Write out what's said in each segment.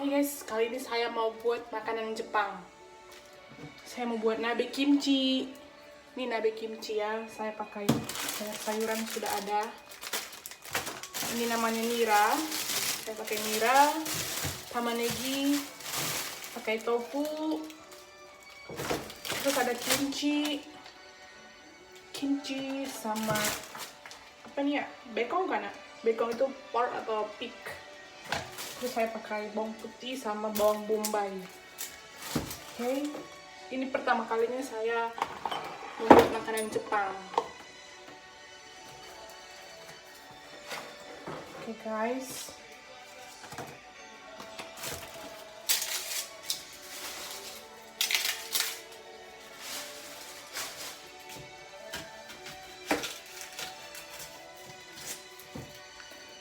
Hai guys, kali ini saya mau buat makanan Jepang. Saya mau buat nabe kimchi. Ini nabe kimchi ya, saya pakai sayuran sudah ada. Ini namanya nira. Saya pakai nira, tamanegi, pakai tofu. Terus ada kimchi sama apa nih ya? Bekong kan ya? Bekong itu pork atau pig. Terus saya pakai bawang putih sama bawang bombay. Oke, ini pertama kalinya saya membuat makanan Jepang. Oke guys,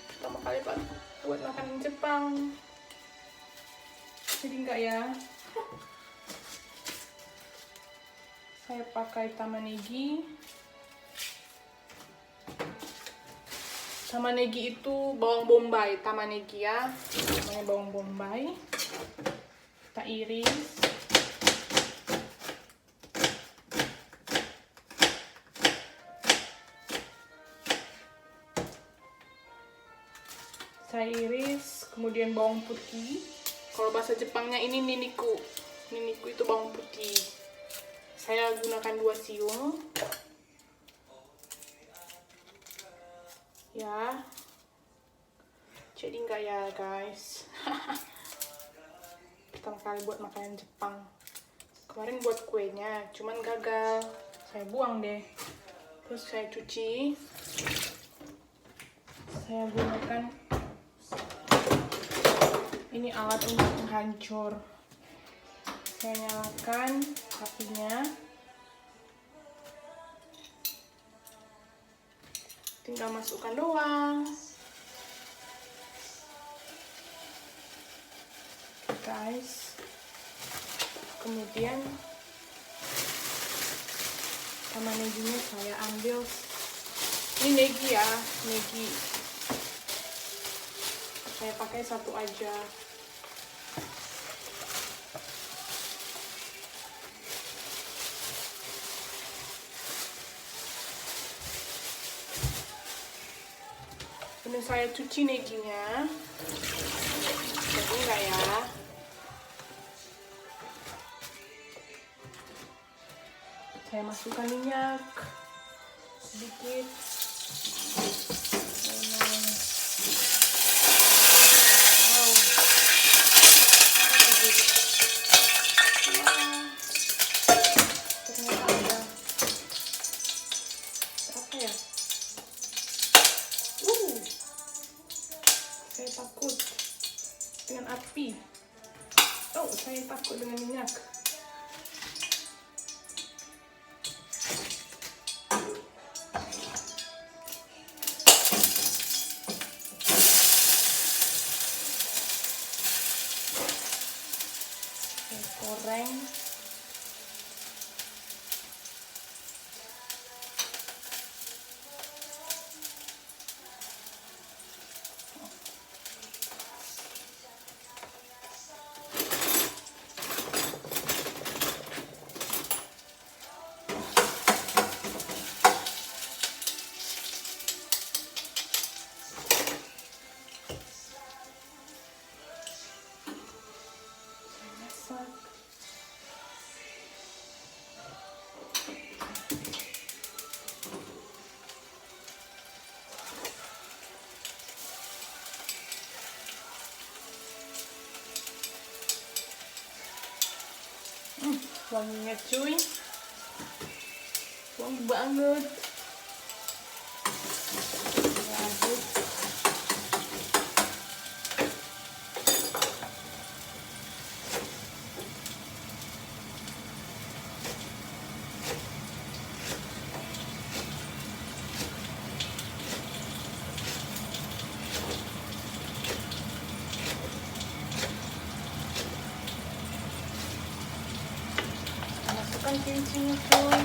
pertama kali Pak buat makanan Jepang, jadi enggak ya. Saya pakai tamanegi. Tamanegi itu bawang bombay, tamanegi ya, namanya bawang bombay. Kita iris. Saya iris, kemudian bawang putih. Kalau bahasa Jepangnya ini niniku. Niniku itu bawang putih. Saya gunakan 2 siung. Ya. Jadi enggak ya, guys. Pertama kali buat makanan Jepang. Kemarin buat kuenya, cuman gagal. Saya buang deh. Terus saya cuci. Saya gunakan ini alat untuk penghancur. Saya nyalakan apinya. Tinggal masukkan doang. Guys. Kemudian tamanegi-nya saya ambil. Ini negi ya, negi. Saya pakai 1 aja. Ini saya cuci neginya. Jadi enggak ya. Saya masukkan minyak sedikit. Saya takut dengan api. Oh, saya takut dengan minyak. Saya goreng. Wanginya cuy, wangi banget. Aduk. Masukkan kimchinya cuy.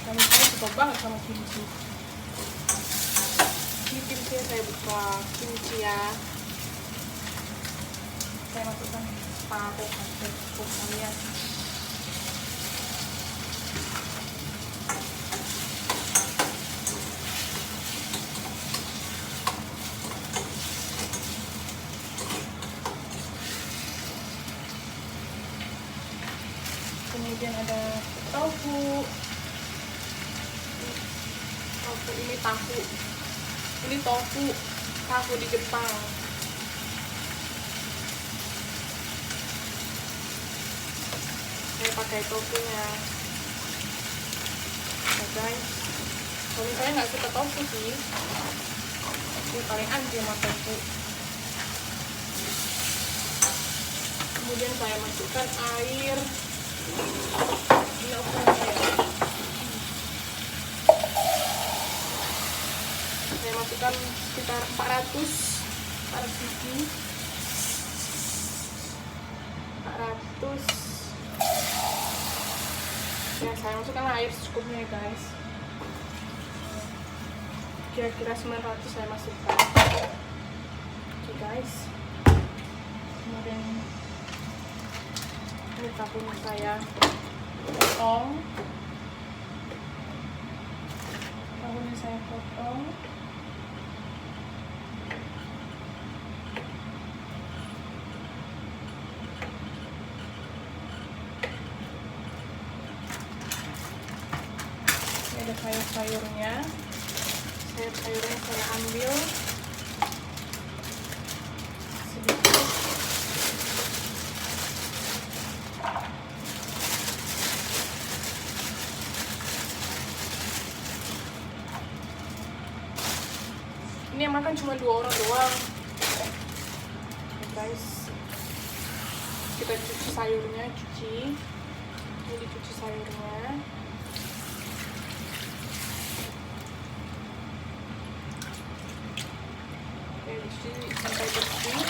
Kami saya suka banget sama kimchi. Ini kimchi saya buka kimchi ya. Saya masukkan pakai cukup kalian. Kemudian ada tofu. Ini tahu. Ini tahu di Jepang. Saya pakai tofunya. Ya guys. Kalau saya nggak suka tofu sih. Ini paling anti sama tofu. Kemudian saya masukkan air. Ini ukuran saya. Saya masukkan sekitar 400 ml. 400. Ya, saya masukkan air secukupnya ya guys. Kira-kira 900 saya masukkan. Oke guys. Kemudian ini tahunya saya potong. Tahunya saya potong. Ini ada sayur-sayurnya. Sayur-sayurnya saya ambil sedikit. Ini yang makan cuma 2 orang doang. Guys, kita cuci sayurnya, ini dicuci sayurnya. Oke, dicuci sampai bersih.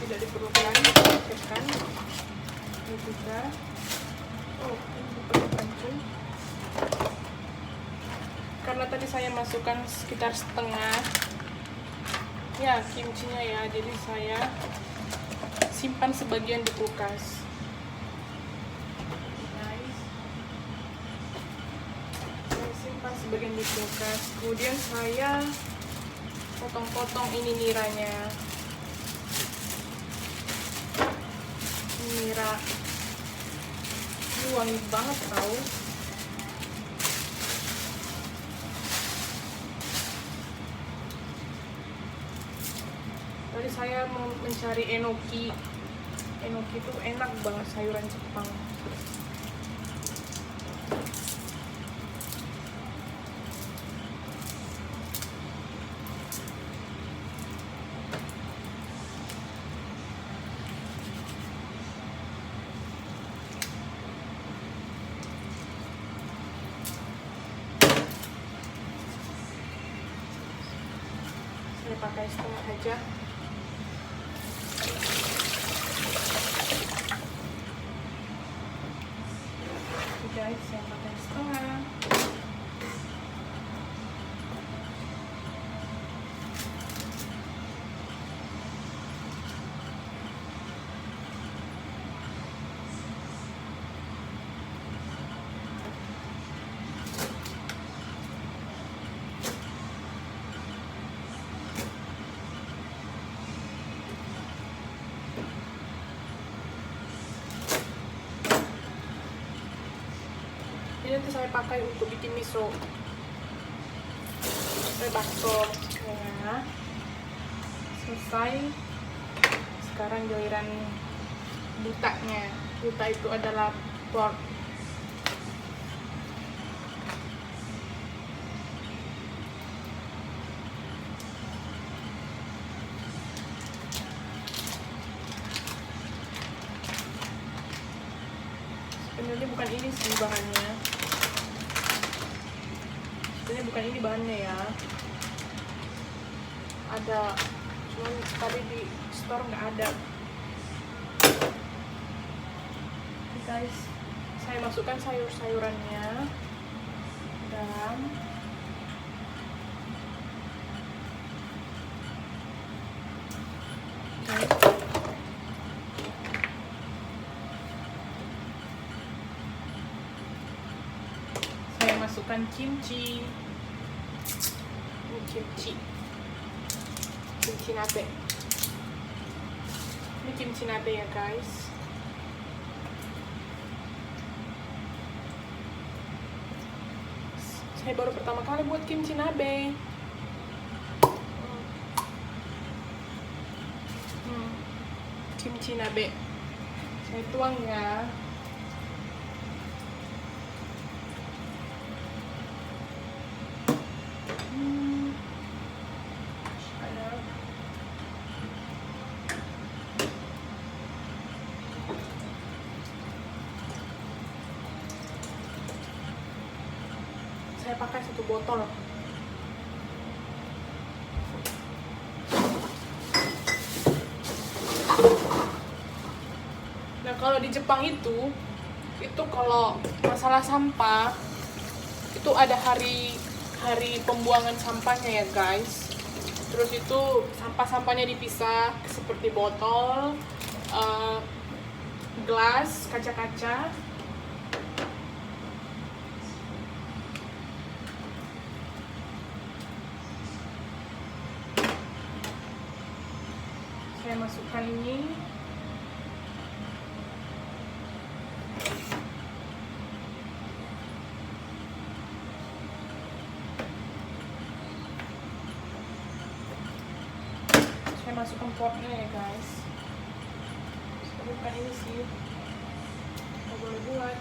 Tidak diperlukan dipikirkan ini juga. Ini diperlukan cuy, karena tadi saya masukkan sekitar setengah ya kimchinya ya, jadi saya simpan sebagian di kulkas. Guys, saya simpan sebagian di kulkas. Kemudian saya potong-potong ini niranya. Nira ini wangi banget tau. Tadi saya mencari enoki. Enoki itu enak banget, sayuran Jepang. Saya pakai setengah aja. Guys, saya pakai setengah. Ini nanti saya pakai untuk bikin miso, bakso ya. Selesai. Sekarang giliran butanya. Buta itu adalah pork. Sebenarnya bukan ini sih bahannya. Sebenarnya bukan ini bahannya ya. Ada, cuman tadi di store nggak ada. Oke guys, saya masukkan sayur-sayurannya dan saya masukkan kimchi. Ini kimchi nabe. Ini kimchi nabe ya guys. Saya baru pertama kali buat kimchi nabe. Kimchi nabe. Saya tuang ya. Saya pakai 1 botol. Nah, kalau di Jepang itu kalau masalah sampah itu ada hari pembuangan sampahnya ya guys. Terus itu sampah-sampahnya dipisah seperti botol, gelas, kaca-kaca. Saya masukkan ini. Saya masukkan potnya ya guys. Bukan ini sih. Nggak boleh buat.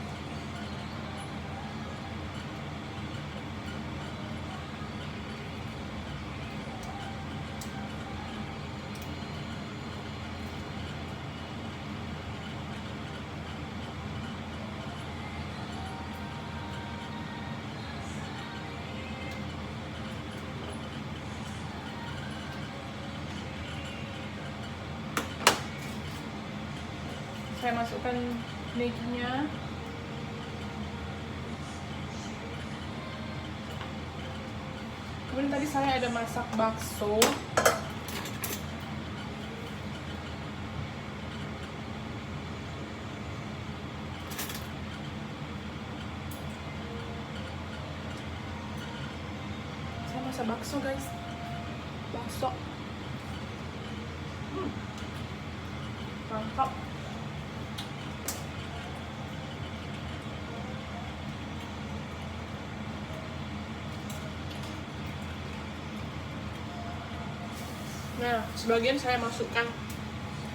Saya masukkan neginya. Kemudian tadi saya ada masak bakso. Saya masak bakso guys. Bakso. Mantap. Nah, sebagian saya masukkan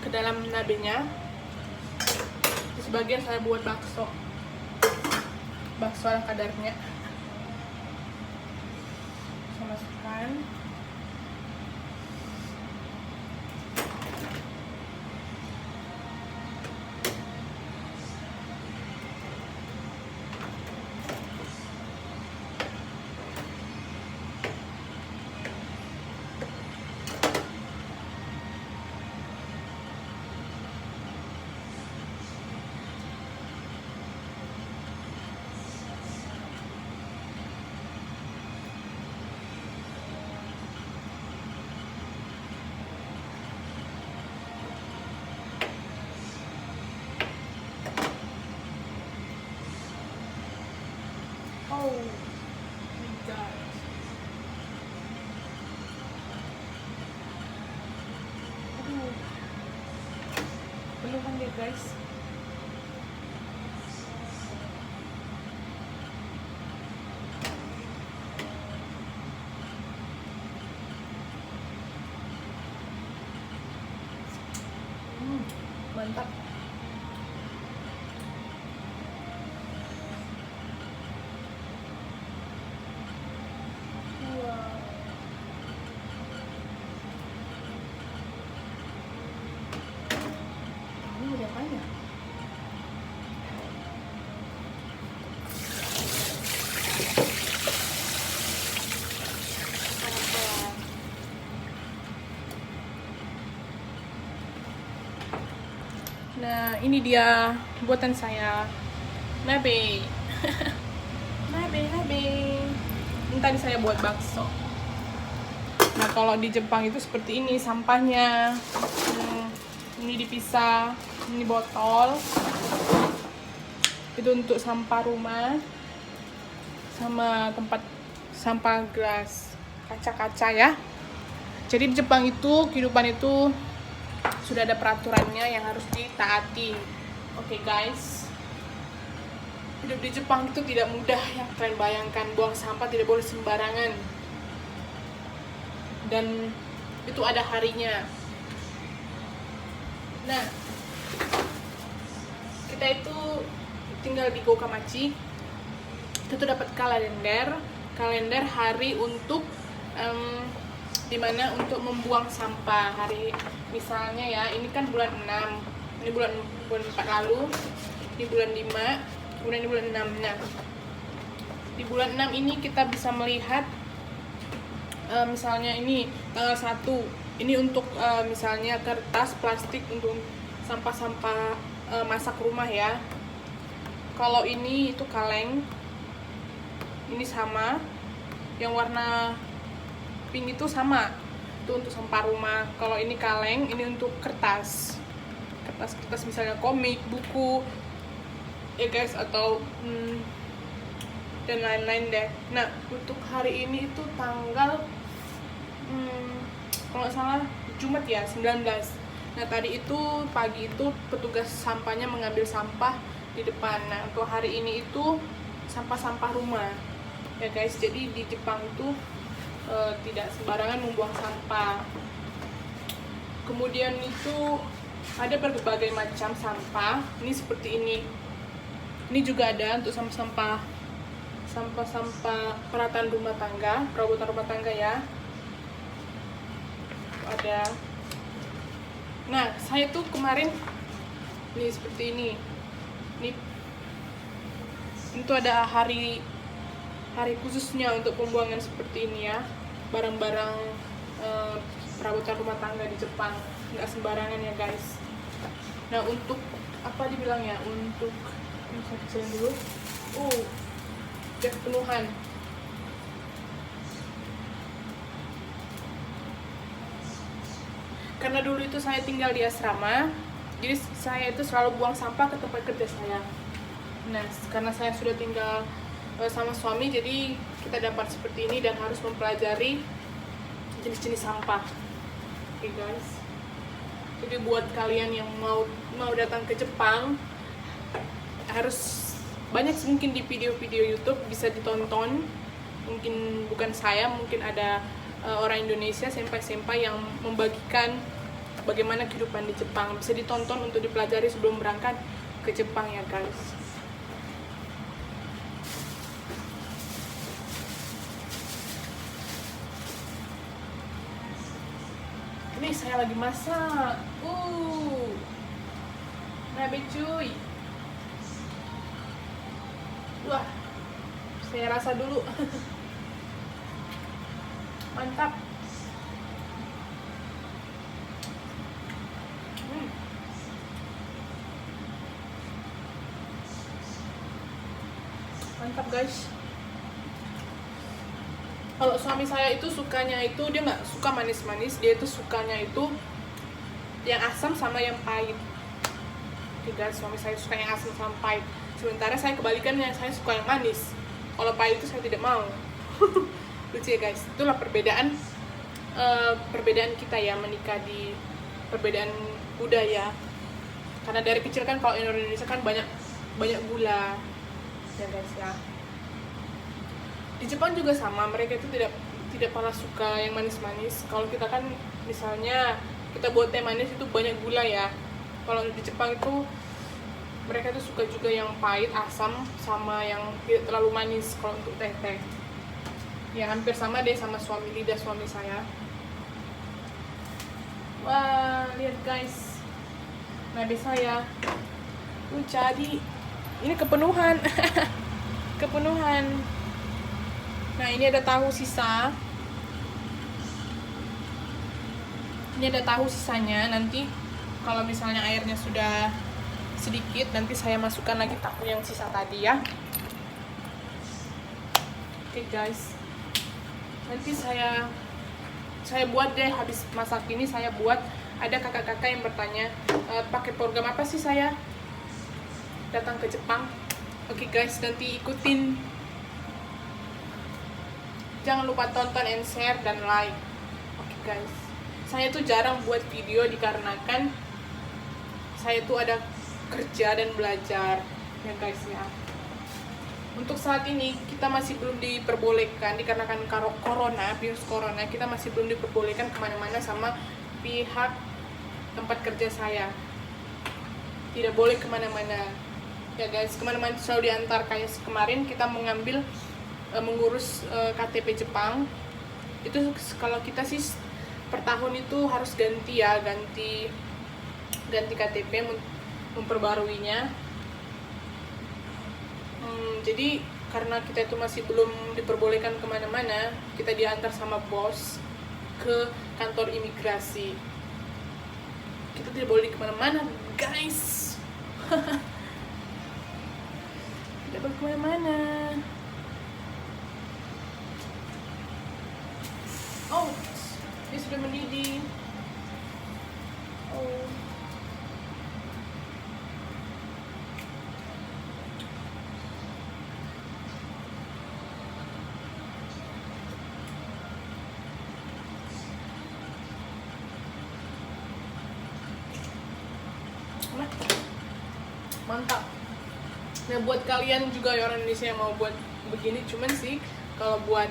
ke dalam nabenya. Sebagian saya buat bakso. Bakso ala kadarnya. Saya masukkan. Oh my god. Aduh. Penuhan deh guys. Mantap. Ini udah banyak. Nah, ini dia buatan saya, nabe. nabe. Ini tadi saya buat bakso. Nah, kalau di Jepang itu seperti ini sampahnya. Ini dipisah, ini botol. Itu untuk sampah rumah sama tempat sampah gelas, kaca-kaca ya. Jadi di Jepang itu kehidupan itu sudah ada peraturannya yang harus ditaati. Oke guys, hidup di Jepang itu tidak mudah yang kalian bayangkan. Buang sampah tidak boleh sembarangan, dan itu ada harinya. Nah, kita itu tinggal di Gokamachi. Kita tuh dapat kalender hari untuk dimana untuk membuang sampah. Hari misalnya ya, ini kan bulan 6, ini bulan 4 lalu, ini bulan 5, kemudian ini bulan 6. Nah, di bulan 6 ini kita bisa melihat misalnya ini tanggal 1, ini untuk misalnya kertas, plastik untuk sampah-sampah masak rumah ya. Kalau ini itu kaleng, ini sama, yang warna pink itu sama, itu untuk sampah rumah. Kalau ini kaleng, ini untuk kertas misalnya komik, buku ya guys, atau dan lain-lain deh. Nah, untuk hari ini itu tanggal kalau nggak salah Jumat ya, 19. Nah, tadi itu pagi itu petugas sampahnya mengambil sampah di depan. Nah, untuk hari ini itu sampah-sampah rumah ya guys. Jadi di Jepang itu tidak sembarangan membuang sampah. Kemudian itu ada berbagai macam sampah. Ini seperti ini. Ini juga ada untuk sampah-sampah perabotan rumah tangga ya. Ada. Nah, saya tuh kemarin nih seperti ini. Ini itu ada hari khususnya untuk pembuangan seperti ini ya, barang-barang perabotan rumah tangga di Jepang. Nggak sembarangan ya guys. Nah, untuk apa dibilangnya, untuk ini saya kecilin dulu. Kepenuhan. Karena dulu itu saya tinggal di asrama, jadi saya itu selalu buang sampah ke tempat kerja saya. Nah, karena saya sudah tinggal sama suami, jadi kita dapat seperti ini dan harus mempelajari jenis-jenis sampah. Oke guys, jadi buat kalian yang mau datang ke Jepang, harus banyak mungkin di video-video YouTube bisa ditonton. Mungkin bukan saya, mungkin ada orang Indonesia, senpai-senpai yang membagikan bagaimana kehidupan di Jepang. Bisa ditonton untuk dipelajari sebelum berangkat ke Jepang ya guys. Ini saya lagi masak. Nabe cuy. Wah, saya rasa dulu. Mantap. Mantap guys. Kalau suami saya itu sukanya itu, dia nggak suka manis-manis, dia itu sukanya itu yang asam sama yang pahit. Oke guys, suami saya suka yang asam sama pahit. Sementara saya kebalikannya, saya suka yang manis. Kalau pahit itu saya tidak mau. Lucu ya guys. Itulah perbedaan kita ya, menikah di perbedaan budaya. Karena dari kecil kan kalau Indonesia kan banyak gula ya guys ya. Di Jepang juga sama, mereka itu tidak pernah suka yang manis-manis. Kalau kita kan misalnya kita buat teh manis itu banyak gula ya. Kalau di Jepang itu mereka tuh suka juga yang pahit, asam, sama yang tidak terlalu manis kalau untuk teh-teh. Ya hampir sama deh sama lidah suami saya. Wah, lihat guys. Nabe saya. Jadi ini kepenuhan. Kepenuhan. Nah, ini ada tahu sisa. Ini ada tahu sisanya, nanti Kalau misalnya airnya sudah sedikit, nanti saya masukkan lagi tahu yang sisa tadi ya. Oke guys, nanti saya buat deh, habis masak ini saya buat. Ada kakak-kakak yang bertanya, pakai program apa sih saya datang ke Jepang? Oke guys, nanti ikutin. Jangan lupa tonton and share dan like. Oke guys, saya tuh jarang buat video dikarenakan saya tuh ada kerja dan belajar ya guys ya. Untuk saat ini kita masih belum diperbolehkan dikarenakan corona, virus corona, kita masih belum diperbolehkan kemana-mana sama pihak tempat kerja saya. Tidak boleh kemana-mana ya guys, kemana-mana selalu diantar. Kayak kemarin kita mengurus KTP Jepang, itu kalau kita sih per tahun itu harus ganti KTP, memperbaruinya. Jadi karena kita itu masih belum diperbolehkan kemana-mana, kita diantar sama bos ke kantor imigrasi. Kita tidak boleh kemana-mana guys. Tidak boleh kemana-mana. Oh, dia sudah mendidih. Oh. Mantap. Nah, buat kalian juga ya orang Indonesia yang mau buat begini, cuman sih kalau buat,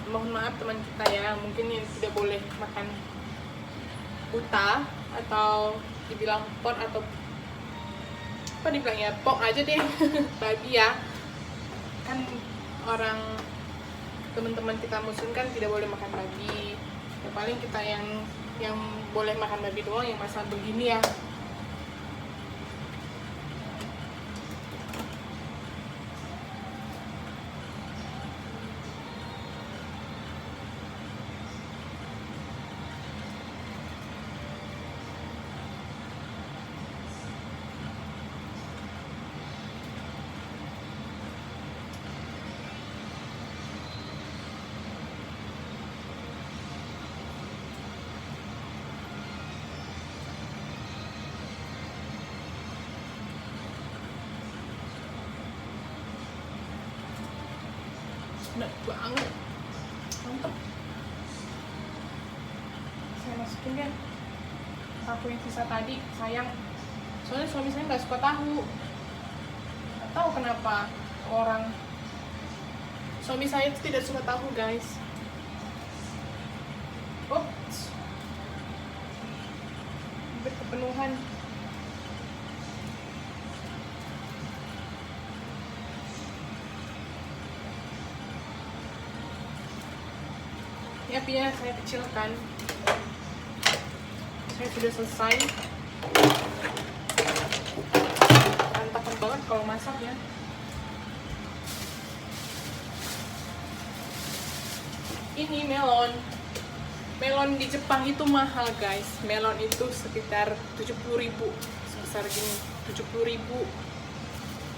mohon maaf teman kita ya, mungkin yang tidak boleh makan uta atau dibilang pot atau apa dibilangnya, pok aja deh. Babi ya, kan orang teman-teman kita muslim kan tidak boleh makan babi ya, paling kita yang boleh makan babi doang yang masalah begini ya. Enak banget, mantap. Saya masukin deh tahu yang sisa tadi, sayang soalnya suami saya nggak suka tahu. Nggak tahu kenapa suami saya tidak suka tahu guys. Oops, hampir kepenuhan. Ya, apinya saya kecilkan. Saya sudah selesai. Berantakan banget kalau masak ya. Ini melon. Melon di Jepang itu mahal guys. Melon itu sekitar 70.000, sebesar gini, 70.000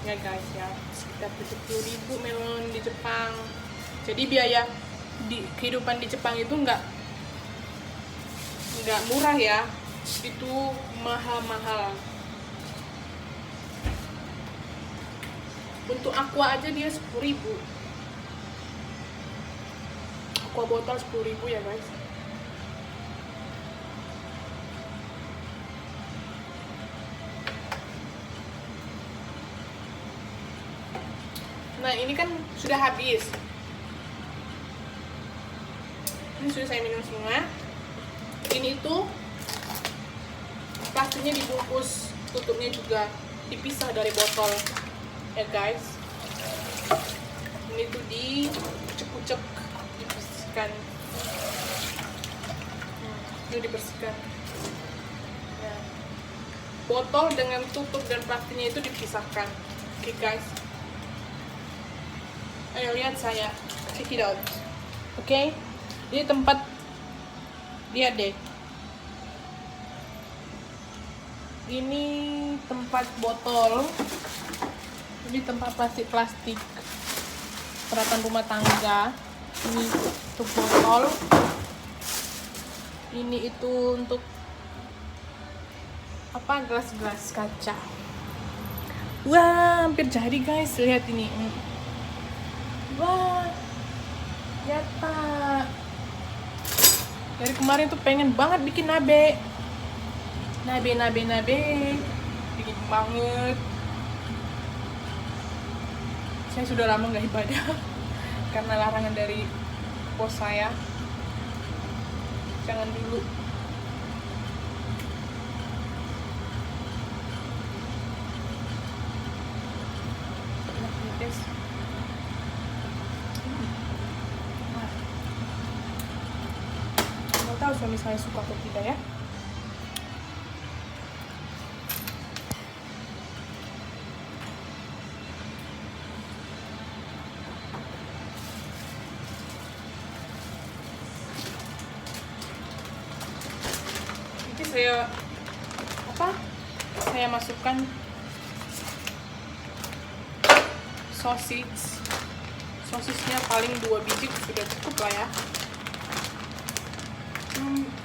ya guys ya. Sekitar 70.000 melon di Jepang. Jadi biaya kehidupan di Jepang itu nggak murah ya, itu mahal-mahal. Untuk aqua aja dia 10.000, aqua botol 10.000 ya guys. Nah ini kan sudah habis. Ini sudah saya minum semua. Ini tuh plastiknya dibungkus, tutupnya juga dipisah dari botol ya guys. Ini tuh dikucek-kucek, dibersihkan. Ini dibersihkan ya. Botol dengan tutup dan plastiknya itu dipisahkan. Oke guys, ayo lihat saya, check it out. Oke, ini tempat, lihat deh, Ini tempat botol. Ini tempat plastik peralatan rumah tangga. Ini untuk botol. Ini itu untuk apa, gelas-gelas kaca. Wah, hampir jadi guys, lihat ini. Wah, lihat Pak. Dari kemarin tuh pengen banget bikin nabe, bikin banget. Saya sudah lama nggak ibadah karena larangan dari bos saya. Jangan dulu. Enak nih guys. Nggak tahu suami saya suka atau tidak ya. Saya masukkan sosisnya paling 2 biji sudah cukup lah ya.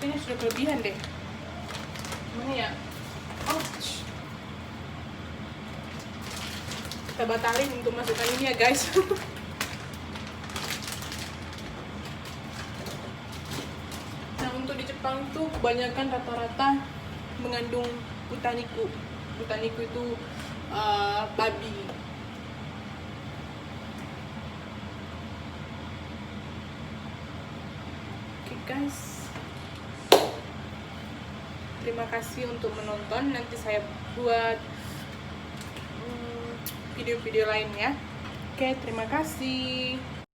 Kayaknya sudah kelebihan deh. Gimana ya? Kita batalin untuk masukkan ini ya guys. Nah, untuk di Jepang tuh kebanyakan rata-rata mengandung butaniku. Butaniku itu babi. Oke guys, terima kasih untuk menonton. Nanti saya buat video-video lainnya. Oke, terima kasih.